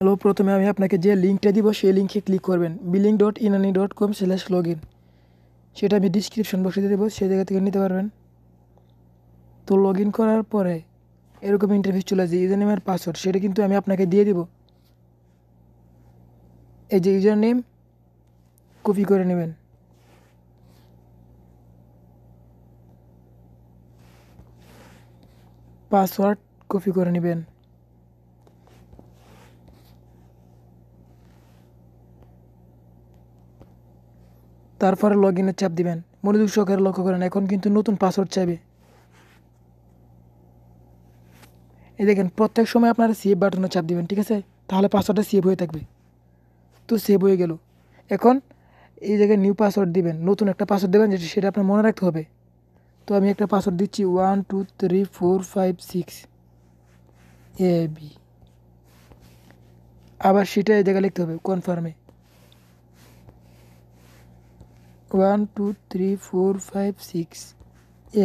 Hello, প্রথমে আমি আপনাকে যে লিঙ্কটা দিব সেই লিঙ্কে ক্লিক করবেন billing.inani.com/login। সেটা আমি ডিসক্রিপশন বক্সে দিয়ে দেবো, সেই জায়গা থেকে নিতে পারবেন। তো লগ ইন করার পরে এরকম ইন্টারফেস চলে আসে, ইউজার নেম আর পাসওয়ার্ড সেটা কিন্তু আমি আপনাকে দিয়ে দিব। এই যে ইউজার নেম কপি করে নেবেন, পাসওয়ার্ড কপি করে নেবেন, তারপরে লগ ইনের চাপ দিবেন। মনোযোগ সহকারে লক্ষ্য করেন, এখন কিন্তু নতুন পাসওয়ার্ড চাইবে। এই দেখেন, প্রত্যেক সময় আপনারা সেভ বাটনে চাপ দিবেন, ঠিক আছে? তাহলে পাসওয়ার্ডটা সেভ হয়ে থাকবে। তো সেভ হয়ে গেল। এখন এই জায়গায় নিউ পাসওয়ার্ড দিবেন, নতুন একটা পাসওয়ার্ড দেবেন, যেটা সেটা আপনার মনে রাখতে হবে। তো আমি একটা পাসওয়ার্ড দিচ্ছি 1 2 3 4 5 6 AB। আবার সেটা এই জায়গায় লিখতে হবে কনফার্মে 1 2 3 4 5 6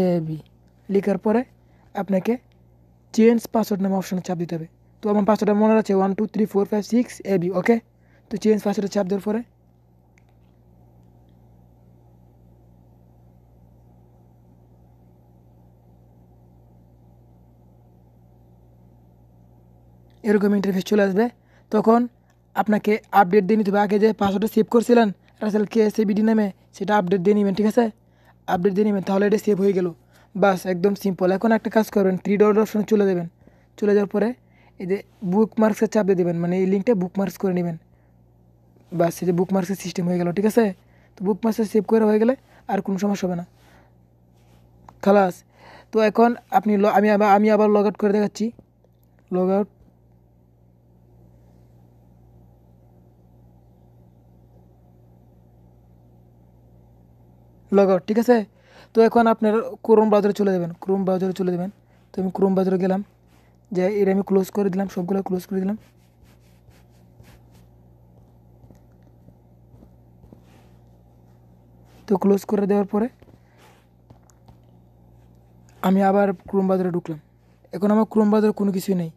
AB। লেখার পরে আপনাকে চেঞ্জ পাসওয়ার্ড নামে অপশনে চাপ দিতে হবে। তো আমার পাসওয়ার্ডটা মনে আছে 1 2 3 4 5 6 AB, ওকে? তো চেঞ্জ পাসওয়ার্ডে চাপ দেওয়ার পরে এরকম ইন্টারফেস চলে আসবে। তখন আপনাকে আপডেট দিয়ে নিতে হবে। আগে যে পাসওয়ার্ডটা সেভ করছিলেন রাসেল KSABD নামে, সেটা আপডেট দিয়ে নেবেন, ঠিক আছে? আপডেট দিয়ে নেবেন, তাহলে এটা সেভ হয়ে গেল। বাস, একদম সিম্পল। এখন একটা কাজ করবেন, 3 ডট অপশনে চলে যাবেন। চলে যাওয়ার পরে এই যে বুক মার্কসের চাপ দিয়ে দেবেন, মানে এই লিঙ্কটা বুক মার্কস করে নেবেন। বাস, এই যে বুক মার্কসের সিস্টেম হয়ে গেল, ঠিক আছে? তো বুক মার্কসে সেভ করে হয়ে গেলে আর কোনো সমস্যা হবে না, খালাস। তো এখন আপনি আমি আবার লগ আউট করে দেখাচ্ছি। লগ আউট, লগ আউট, ঠিক আছে? তো এখন আপনার ক্রোম ব্রাউজারে চলে যাবেন, ক্রোম ব্রাউজারে চলে যাবেন। তো আমি ক্রোম ব্রাউজারে গেলাম, যে এটা আমি ক্লোজ করে দিলাম, সবগুলো ক্লোজ করে দিলাম। তো ক্লোজ করে দেওয়ার পরে আমি আবার ক্রোম ব্রাউজারে ঢুকলাম। এখন আমার ক্রোম ব্রাউজারে কোনো কিছুই নেই।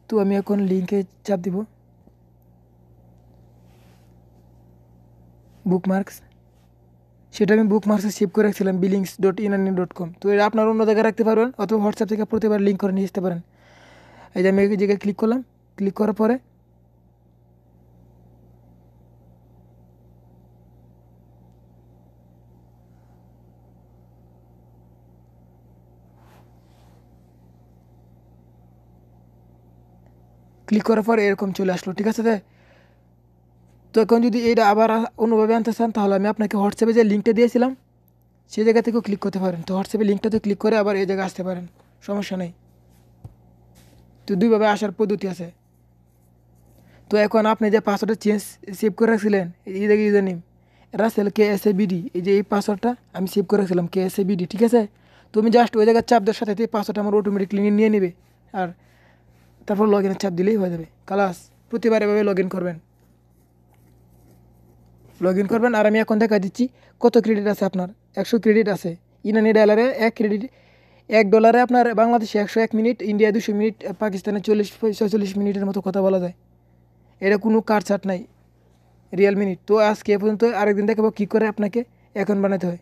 তো আমি এখন লিঙ্কে চাপ দিব, বুকমার্কস। সেটা আমি বুকমার্কসে সেভ করে রাখছিলাম billings.inani.com। তো এটা আপনার অন্য জায়গায় রাখতে পারবেন, অথবা হোয়াটসঅ্যাপ থেকে প্রতিবার লিঙ্ক করে নিয়ে আসতে পারেন। এই যে আমি এই জায়গায় ক্লিক করলাম, ক্লিক করার পরে এরকম চলে আসলো, ঠিক আছে? তো এখন যদি এটা আবার অন্যভাবে আনতে চান, তাহলে আমি আপনাকে হোয়াটসঅ্যাপে যে লিঙ্কটা দিয়েছিলাম সেই জায়গা থেকেও ক্লিক করতে পারেন। তো হোয়াটসঅ্যাপে লিঙ্কটাতে ক্লিক করে আবার এই জায়গায় আসতে পারেন, সমস্যা নেই। তো দুইভাবে আসার পদ্ধতি আছে। তো এখন আপনি যে পাসওয়ার্ডটা সেভ করে রাখছিলেন, এই জায়গায় ইউজার নেম রাসেল KSABD, এই যে এই পাসওয়ার্ডটা আমি সেভ করে রাখছিলাম KSABD, ঠিক আছে? তো আমি জাস্ট ওই জায়গায় চাপ দেওয়ার সাথে এই পাসওয়ার্ডটা আমার অটোমেটিকলি নিয়ে নেবে, আর তারপর লগ ইনের চাপ দিলেই হয়ে যাবে, কালাস। প্রতিবার এভাবে লগ ইন করবেন, আর আমি এখন দেখা দিচ্ছি কত ক্রেডিট আছে আপনার। 100 ক্রেডিট আছে। ইনানি ডলারে 1 ক্রেডিট, $1 আপনার বাংলাদেশে 101 মিনিট, ইন্ডিয়া 200 মিনিট, পাকিস্তানে 40-46 মিনিটের মতো কথা বলা যায়। এটা কোনো কাটছাট নাই, রিয়েল মিনিট। তো আজকে এ পর্যন্ত, আরেকদিন দেখাবো কী করে আপনাকে এখন বানাতে হয়।